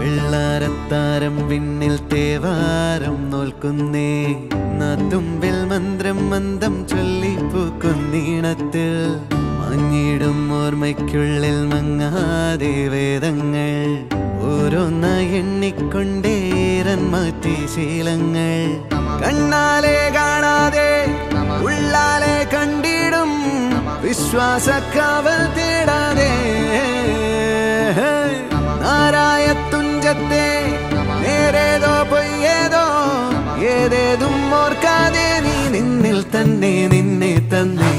വെള്ളാരത്താരം വിണ്ണിൽ തേവാരം നോൽക്കുന്നേ തുമ്പിൽ മന്ത്രം മന്ദം ചൊല്ലിപ്പൂക്കുന്നീണത്തിൽ മഞ്ഞിടും ഓർമ്മയ്ക്കുള്ളിൽ മങ്ങാതെ വേദങ്ങൾ ഓരോന്നായി എണ്ണിക്കൊണ്ടേരൻ മാറ്റി ശീലങ്ങൾ കണ്ണാലെ കാണാതെ ഉള്ളാലെ കണ്ടിടും വിശ്വാസക്കാവൽ തേടാതെ നാരായ തുഞ്ചത്തെ നേരേതോ പൊയ്യേതോ ഏതേതും ഓർക്കാതെ നീ നിന്നിൽ തന്നെ നിന്നെ തന്നെ